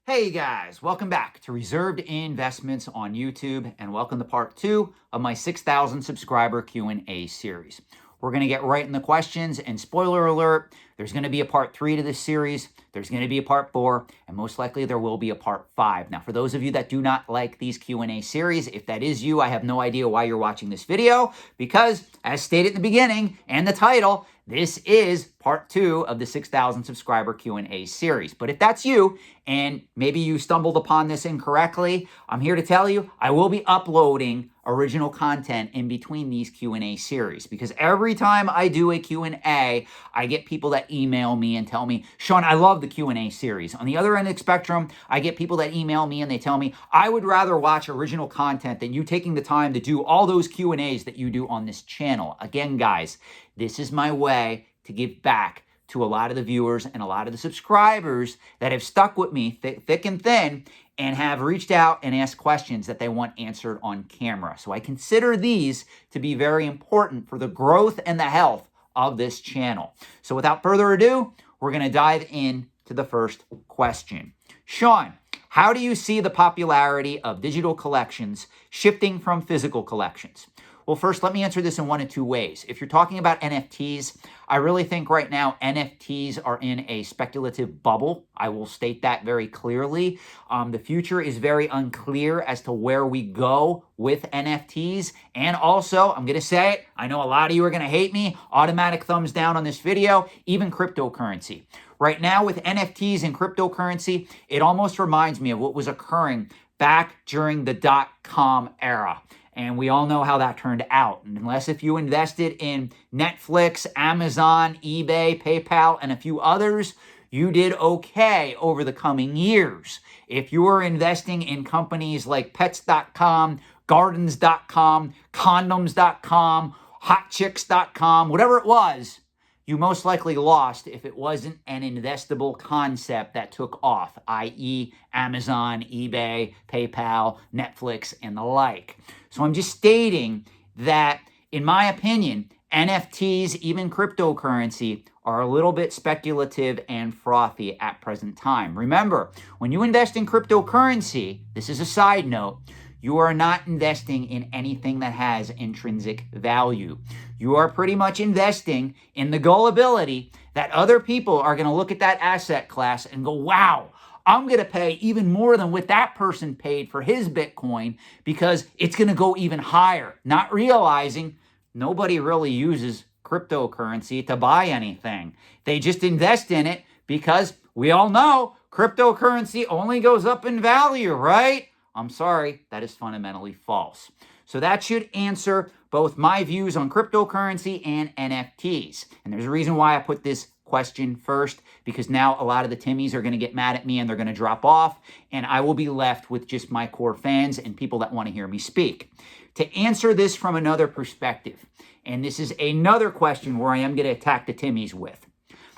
Hey guys, welcome back to Reserved Investments on YouTube, and welcome to part 2 of my 6,000 subscriber Q&A series. We're going to get right in the questions, and spoiler alert, there's going to be a part 3 to this series, there's going to be a part 4, and most likely there will be a part 5. Now, for those of you that do not like these Q&A series, if that is you, I have no idea why you're watching this video, because as stated in the beginning and the title, this is part 2 of the 6,000 subscriber Q&A series. But if that's you, and maybe you stumbled upon this incorrectly, I'm here to tell you I will be uploading original content in between these Q&A series, because every time I do a Q&A, I get people that email me and tell me, Sean, I love the Q&A series. On the other end of the spectrum, I get people that email me and they tell me, I would rather watch original content than you taking the time to do all those Q&As that you do on this channel. Again, guys, this is my way to give back to a lot of the viewers and a lot of the subscribers that have stuck with me thick and thin and have reached out and asked questions that they want answered on camera. So I consider these to be very important for the growth and the health of this channel. So without further ado, we're going to dive into the first question. Sean, how do you see the popularity of digital collections shifting from physical collections? Well, first, let me answer this in one of two ways. If you're talking about NFTs, I really think right now NFTs are in a speculative bubble. I will state that very clearly. The future is very unclear as to where we go with NFTs. And also, I'm going to say it, I know a lot of you are going to hate me, automatic thumbs down on this video, even cryptocurrency. Right now with NFTs and cryptocurrency, it almost reminds me of what was occurring back during the dot-com era. And we all know how that turned out. Unless if you invested in Netflix, Amazon, eBay, PayPal, and a few others, you did okay over the coming years. If you were investing in companies like Pets.com, Gardens.com, Condoms.com, HotChicks.com, whatever it was, you most likely lost if it wasn't an investable concept that took off, i.e. Amazon, eBay, PayPal, Netflix, and the like. So I'm just stating that, in my opinion, NFTs, even cryptocurrency, are a little bit speculative and frothy at present time. Remember, when you invest in cryptocurrency, this is a side note, you are not investing in anything that has intrinsic value. You are pretty much investing in the gullibility that other people are going to look at that asset class and go, wow, I'm going to pay even more than what that person paid for his Bitcoin because it's going to go even higher. Not realizing nobody really uses cryptocurrency to buy anything. They just invest in it because we all know cryptocurrency only goes up in value, right? I'm sorry, that is fundamentally false. So that should answer both my views on cryptocurrency and NFTs. And there's a reason why I put this question first, because now a lot of the Timmies are going to get mad at me and they're going to drop off, and I will be left with just my core fans and people that want to hear me speak. To answer this from another perspective, and this is another question where I am going to attack the Timmies with.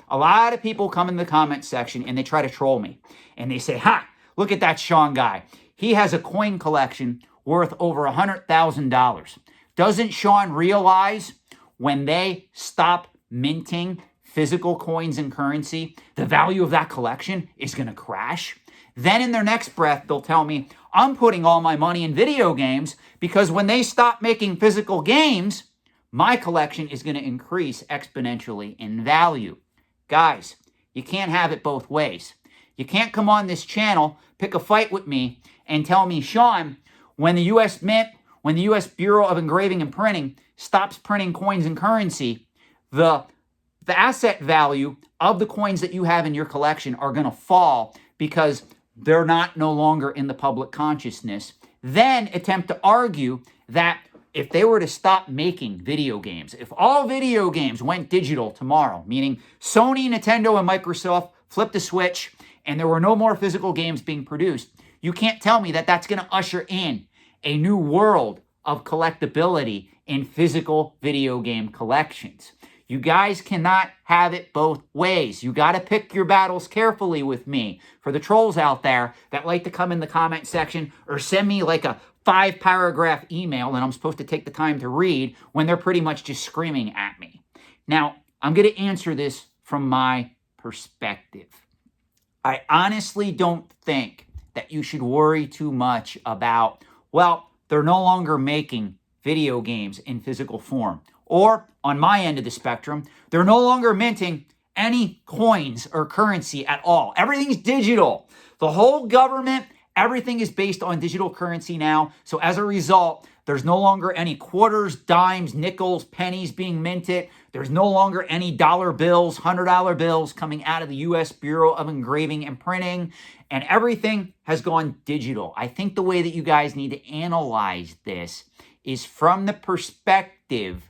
A lot of people come in the comment section and they try to troll me. And they say, ha, look at that Sean guy. He has a coin collection worth over $100,000. Doesn't Sean realize when they stop minting physical coins and currency, the value of that collection is going to crash? Then in their next breath, they'll tell me, I'm putting all my money in video games because when they stop making physical games, my collection is going to increase exponentially in value. Guys, you can't have it both ways. You can't come on this channel, pick a fight with me, and tell me, Sean, when the U.S. Mint, when the U.S. Bureau of Engraving and Printing stops printing coins and currency, the asset value of the coins that you have in your collection are going to fall because they're no longer in the public consciousness. Then attempt to argue that if they were to stop making video games, if all video games went digital tomorrow, meaning Sony, Nintendo, and Microsoft flipped the switch and there were no more physical games being produced, you can't tell me that that's going to usher in a new world of collectability in physical video game collections. You guys cannot have it both ways. You got to pick your battles carefully with me. For the trolls out there that like to come in the comment section or send me like a 5-paragraph email that I'm supposed to take the time to read when they're pretty much just screaming at me. Now, I'm going to answer this from my perspective. I honestly don't think that you should worry too much about, well, they're no longer making video games in physical form. Or on my end of the spectrum, they're no longer minting any coins or currency at all. Everything's digital. The whole government, everything is based on digital currency now. So as a result, there's no longer any quarters, dimes, nickels, pennies being minted. There's no longer any dollar bills, $100 bills coming out of the U.S. Bureau of Engraving and Printing, and everything has gone digital. I think the way that you guys need to analyze this is from the perspective,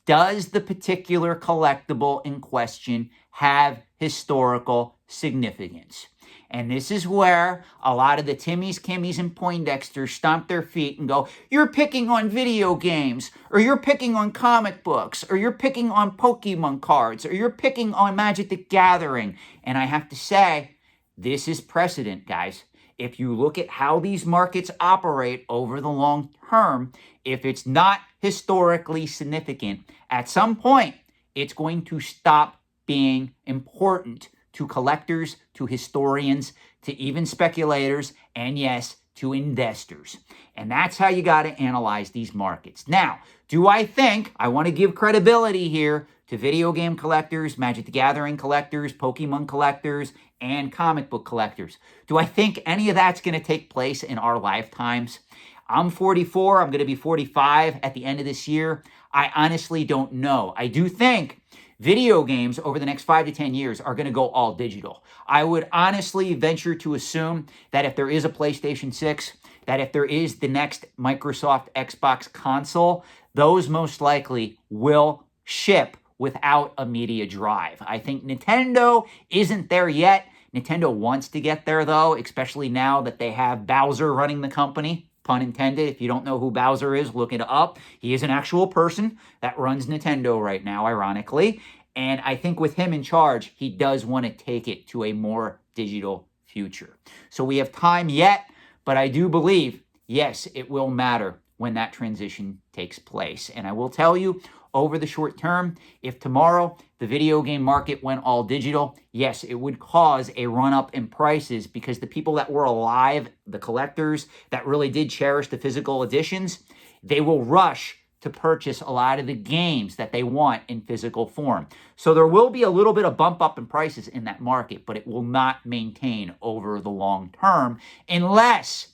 does the particular collectible in question have historical significance? And this is where a lot of the Timmys, Kimmys, and Poindexters stomp their feet and go, you're picking on video games, or you're picking on comic books, or you're picking on Pokemon cards, or you're picking on Magic the Gathering. And I have to say, this is precedent, guys. If you look at how these markets operate over the long term, if it's not historically significant, at some point, it's going to stop being important to collectors, to historians, to even speculators, and yes, to investors. And that's how you got to analyze these markets. Now, do I think, I want to give credibility here to video game collectors, Magic the Gathering collectors, Pokemon collectors, and comic book collectors. Do I think any of that's going to take place in our lifetimes? I'm 44. I'm going to be 45 at the end of this year. I honestly don't know. I do think video games over the next 5 to 10 years are going to go all digital. I would honestly venture to assume that if there is a PlayStation 6, that if there is the next Microsoft Xbox console, those most likely will ship without a media drive. I think Nintendo isn't there yet. Nintendo wants to get there, though, especially now that they have Bowser running the company. Pun intended. If you don't know who Bowser is, look it up. He is an actual person that runs Nintendo right now, ironically. And I think with him in charge, he does want to take it to a more digital future. So we have time yet, but I do believe, yes, it will matter when that transition takes place. And I will tell you, over the short term, if tomorrow the video game market went all digital, yes, it would cause a run-up in prices because the people that were alive, the collectors that really did cherish the physical editions, they will rush to purchase a lot of the games that they want in physical form. So there will be a little bit of bump up in prices in that market, but it will not maintain over the long term unless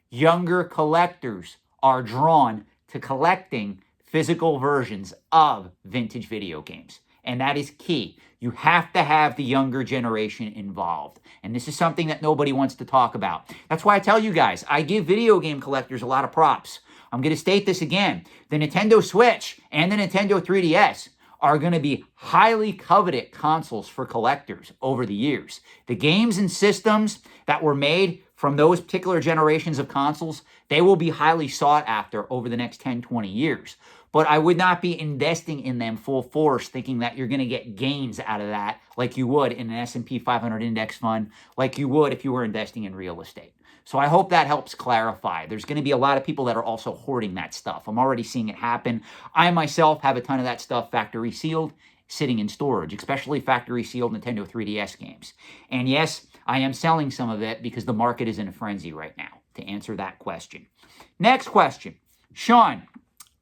younger collectors are drawn to collecting physical versions of vintage video games. And that is key. You have to have the younger generation involved. And this is something that nobody wants to talk about. That's why I tell you guys, I give video game collectors a lot of props. I'm going to state this again. The Nintendo Switch and the Nintendo 3DS are going to be highly coveted consoles for collectors over the years. The games and systems that were made from those particular generations of consoles, they will be highly sought after over the next 10, 20 years. But I would not be investing in them full force thinking that you're going to get gains out of that like you would in an S&P 500 index fund, like you would if you were investing in real estate. So I hope that helps clarify. There's going to be a lot of people that are also hoarding that stuff. I'm already seeing it happen. I myself have a ton of that stuff factory sealed, sitting in storage, especially factory sealed Nintendo 3DS games. And yes, I am selling some of it because the market is in a frenzy right now, to answer that question. Next question. Sean,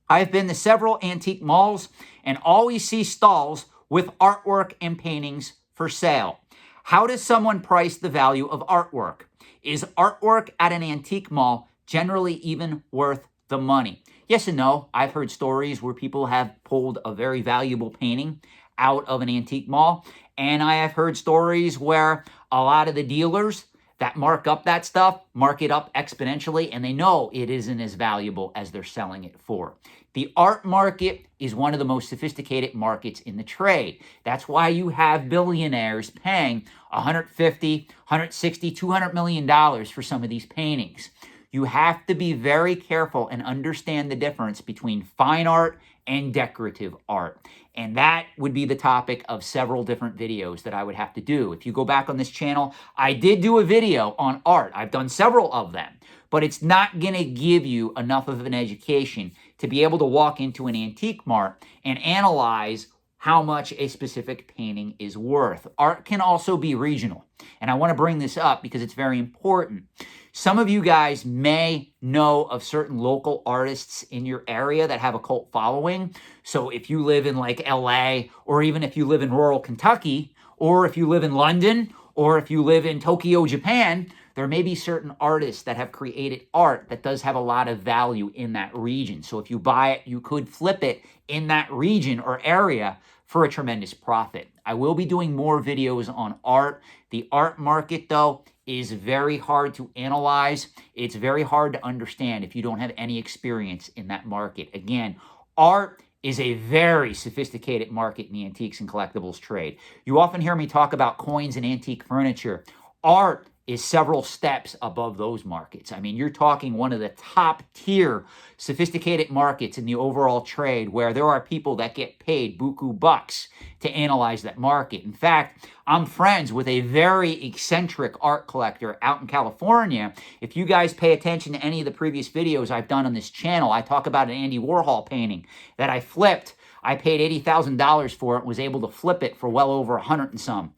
I've been to several antique malls and always see stalls with artwork and paintings for sale. How does someone price the value of artwork? Is artwork at an antique mall generally even worth the money? Yes and no. I've heard stories where people have pulled a very valuable painting out of an antique mall. And I have heard stories where a lot of the dealers that mark up that stuff, mark it up exponentially, and they know it isn't as valuable as they're selling it for. The art market is one of the most sophisticated markets in the trade. That's why you have billionaires paying $150, $160, $200 million for some of these paintings. You have to be very careful and understand the difference between fine art and decorative art. And that would be the topic of several different videos that I would have to do. If you go back on this channel, I did do a video on art. I've done several of them, but it's not going to give you enough of an education to be able to walk into an antique mart and analyze how much a specific painting is worth. Art can also be regional. And I want to bring this up because it's very important. Some of you guys may know of certain local artists in your area that have a cult following. So if you live in like LA, or even if you live in rural Kentucky, or if you live in London, or if you live in Tokyo, Japan, there may be certain artists that have created art that does have a lot of value in that region. So if you buy it, you could flip it in that region or area for a tremendous profit. I will be doing more videos on art. The art market, though, is very hard to analyze. It's very hard to understand if you don't have any experience in that market. Again, art is a very sophisticated market in the antiques and collectibles trade. You often hear me talk about coins and antique furniture. Art is several steps above those markets. I mean, you're talking one of the top tier sophisticated markets in the overall trade, where there are people that get paid buku bucks to analyze that market. In fact, I'm friends with a very eccentric art collector out in California. If you guys pay attention to any of the previous videos I've done on this channel, I talk about an Andy Warhol painting that I flipped. I paid $80,000 for it and was able to flip it for well over 100 and some.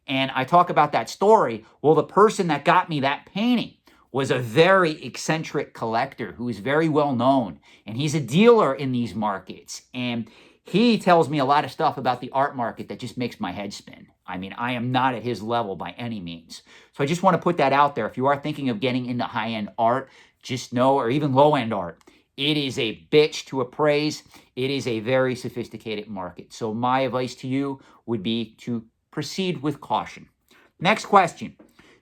And I talk about that story. Well, the person that got me that painting was a very eccentric collector who is very well known. And he's a dealer in these markets. And he tells me a lot of stuff about the art market that just makes my head spin. I mean, I am not at his level by any means. So I just want to put that out there. If you are thinking of getting into high-end art, just know, or even low-end art, it is a bitch to appraise. It is a very sophisticated market. So my advice to you would be to proceed with caution. Next question.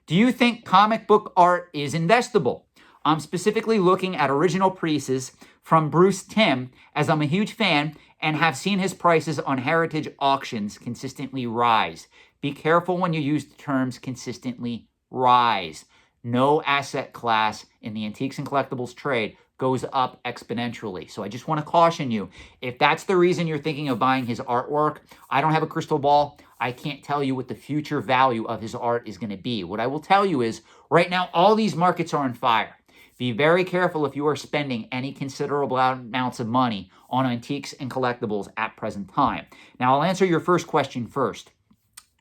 Do you think comic book art is investable? I'm specifically looking at original pieces from Bruce Timm, as I'm a huge fan and have seen his prices on heritage auctions consistently rise. Be careful when you use the terms consistently rise. No asset class in the antiques and collectibles trade goes up exponentially. So I just want to caution you, if that's the reason you're thinking of buying his artwork, I don't have a crystal ball. I can't tell you what the future value of his art is going to be. What I will tell you is, right now, all these markets are on fire. Be very careful if you are spending any considerable amounts of money on antiques and collectibles at present time. Now, I'll answer your first question first.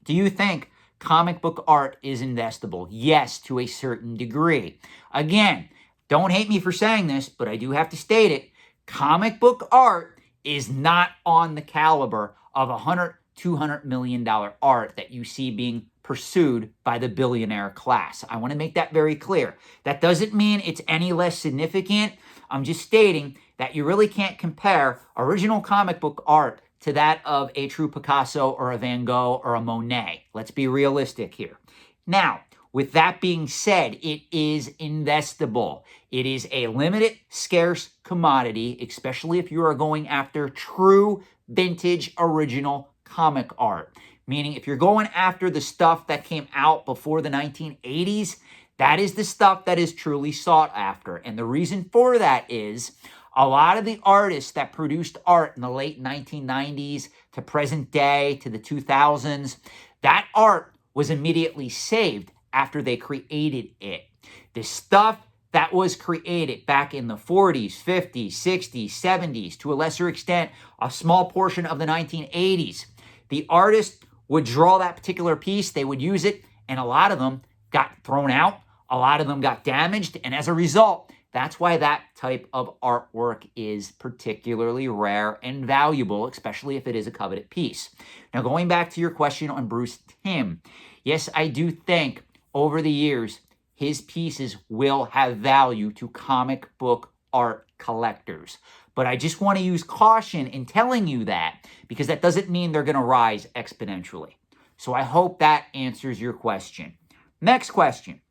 Do you think comic book art is investable? Yes, to a certain degree. Again, don't hate me for saying this, but I do have to state it. Comic book art is not on the caliber of $100, $200 million art that you see being pursued by the billionaire class. I want to make that very clear. That doesn't mean it's any less significant. I'm just stating that you really can't compare original comic book art to that of a true Picasso or a Van Gogh or a Monet. Let's be realistic here. Now, with that being said, it is investable. It is a limited, scarce commodity, especially if you are going after true vintage original comic art. Meaning, if you're going after the stuff that came out before the 1980s, that is the stuff that is truly sought after. And the reason for that is a lot of the artists that produced art in the late 1990s to present day to the 2000s, that art was immediately saved after they created it. The stuff that was created back in the 40s, 50s, 60s, 70s, to a lesser extent, a small portion of the 1980s, the artist would draw that particular piece, they would use it, and a lot of them got thrown out, a lot of them got damaged, and as a result, that's why that type of artwork is particularly rare and valuable, especially if it is a coveted piece. Now, going back to your question on Bruce Timm, yes, I do think over the years, his pieces will have value to comic book art collectors. But I just want to use caution in telling you that, because that doesn't mean they're going to rise exponentially. So I hope that answers your question. Next question.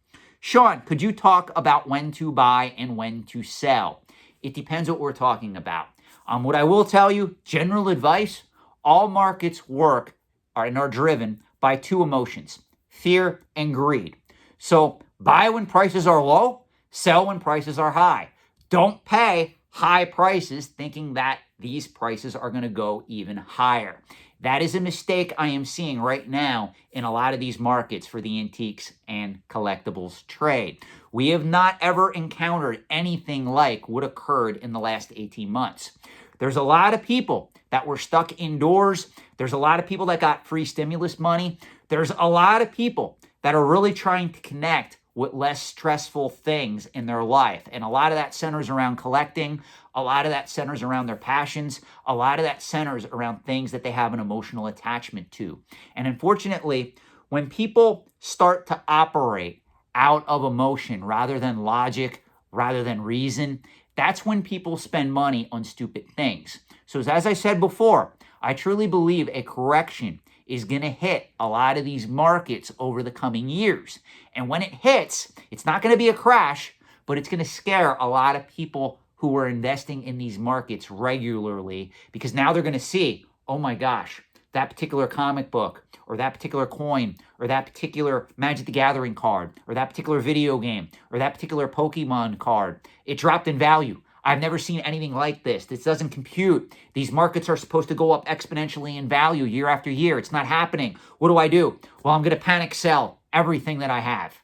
Sean, could you talk about when to buy and when to sell? It depends what we're talking about. What I will tell you, general advice, all markets work and are driven by two emotions, fear and greed. So buy when prices are low, sell when prices are high. Don't pay high prices thinking that these prices are going to go even higher. That is a mistake I am seeing right now in a lot of these markets for the antiques and collectibles trade. We have not ever encountered anything like what occurred in the last 18 months. There's a lot of people that were stuck indoors. There's a lot of people that got free stimulus money. There's a lot of people that are really trying to connect with less stressful things in their life. And a lot of that centers around collecting. A lot of that centers around their passions. A lot of that centers around things that they have an emotional attachment to. And unfortunately, when people start to operate out of emotion rather than logic, rather than reason, that's when people spend money on stupid things. So as I said before, I truly believe a correction is going to hit a lot of these markets over the coming years. And when it hits, it's not going to be a crash, but it's going to scare a lot of people who are investing in these markets regularly, because now they're going to see, oh my gosh, that particular comic book or that particular coin or that particular Magic the Gathering card or that particular video game or that particular Pokemon card, it dropped in value. I've never seen anything like this. This doesn't compute. These markets are supposed to go up exponentially in value year after year. It's not happening. What do? Well, I'm going to panic sell everything that I have.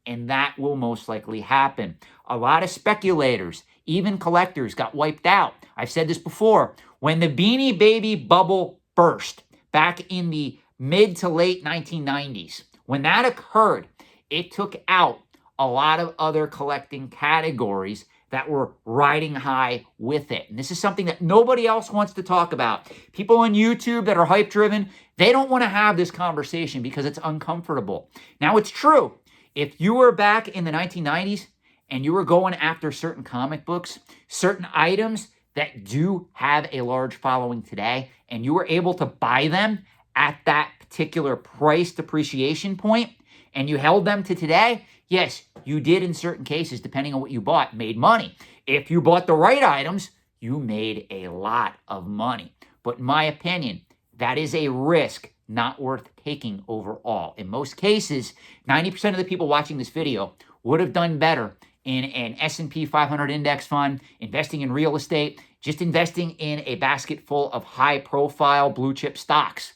And that will most likely happen. A lot of speculators, even collectors, got wiped out. I've said this before. When the Beanie Baby bubble burst back in the mid to late 1990s, when that occurred, it took out a lot of other collecting categories that were riding high with it. And this is something that nobody else wants to talk about. People on YouTube that are hype driven, they don't want to have this conversation because it's uncomfortable. Now, it's true. If you were back in the 1990s and you were going after certain comic books, certain items that do have a large following today, and you were able to buy them at that particular price depreciation point, and you held them to today, yes, you did in certain cases, depending on what you bought, made money. If you bought the right items, you made a lot of money. But in my opinion, that is a risk not worth taking overall. In most cases, 90% of the people watching this video would have done better in an S&P 500 index fund, investing in real estate, just investing in a basket full of high-profile blue-chip stocks.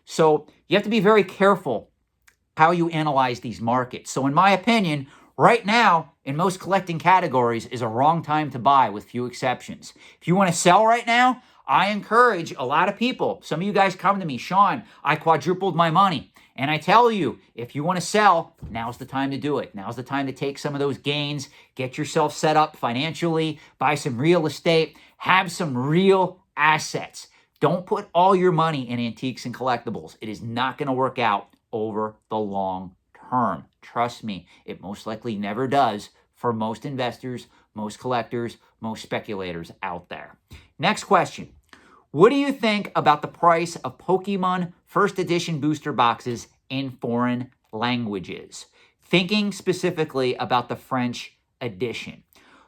So you have to be very careful how you analyze these markets. So in my opinion, right now, in most collecting categories, is a wrong time to buy with few exceptions. If you want to sell right now, I encourage a lot of people. Some of you guys come to me, Sean, I quadrupled my money. And I tell you, if you want to sell, now's the time to do it. Now's the time to take some of those gains, get yourself set up financially, buy some real estate, have some real assets. Don't put all your money in antiques and collectibles. It is not going to work out over the long term. Trust me, it most likely never does for most investors, most collectors, most speculators out there. Next question. What do you think about the price of Pokemon first edition booster boxes in foreign languages? Thinking specifically about the French edition.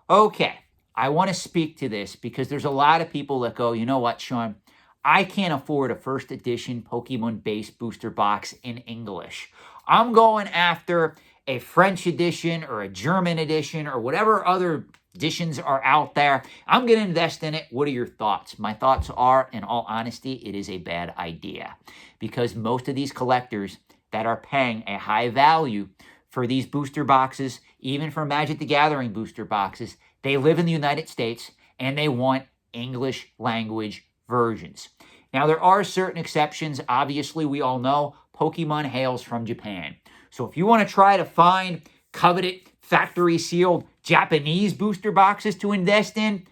Okay, I want to speak to this because there's a lot of people that go, you know what, Sean? I can't afford a first edition Pokemon-based booster box in English. I'm going after a French edition or a German edition or whatever other editions are out there. I'm going to invest in it. What are your thoughts? My thoughts are, in all honesty, it is a bad idea because most of these collectors that are paying a high value for these booster boxes, even for Magic the Gathering booster boxes, they live in the United States and they want English language versions. Now, there are certain exceptions. Obviously, we all know Pokemon hails from Japan. So if you want to try to find coveted factory sealed Japanese booster boxes to invest in,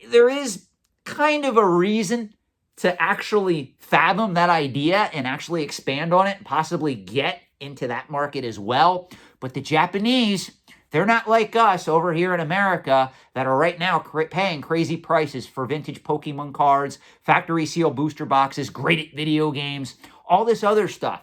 there is kind of a reason to actually fathom that idea and actually expand on it and possibly get into that market as well. But the Japanese, they're not like us over here in America that are right now paying crazy prices for vintage Pokemon cards, factory sealed booster boxes, graded video games, all this other stuff.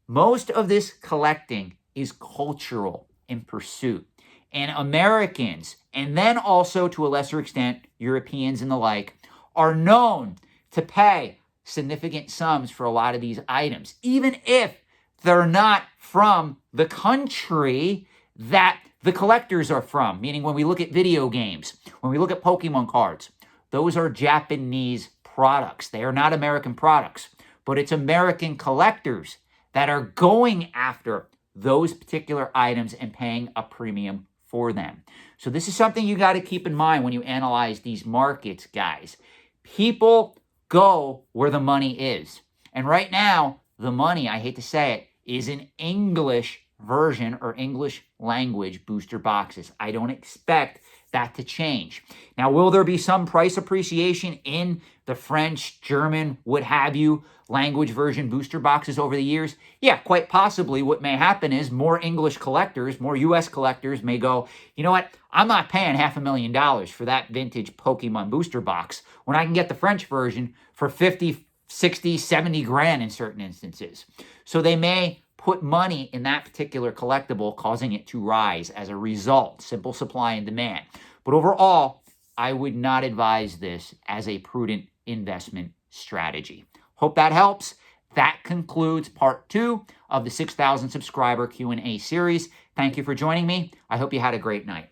Most of this collecting is cultural in pursuit. And Americans, and then also to a lesser extent, Europeans and the like, are known to pay significant sums for a lot of these items, even if they're not from the country that the collectors are from. Meaning when we look at video games, when we look at Pokemon cards, those are Japanese products. They are not American products, but it's American collectors that are going after those particular items and paying a premium for them. So this is something you got to keep in mind when you analyze these markets, guys. People go where the money is. And right now, the money, I hate to say it, is in English version or English language booster boxes. I don't expect that to change. Now, will there be some price appreciation in the French, German, what have you, language version booster boxes over the years? Yeah, quite possibly. What may happen is more English collectors, more US collectors may go, you know what, I'm not paying $500,000 for that vintage Pokemon booster box when I can get the French version for 50, 60, 70 grand in certain instances. So they may put money in that particular collectible, causing it to rise as a result. Simple supply and demand. But overall, I would not advise this as a prudent investment strategy. Hope that helps. That concludes part 2 of the 6,000 subscriber Q&A series. Thank you for joining me. I hope you had a great night.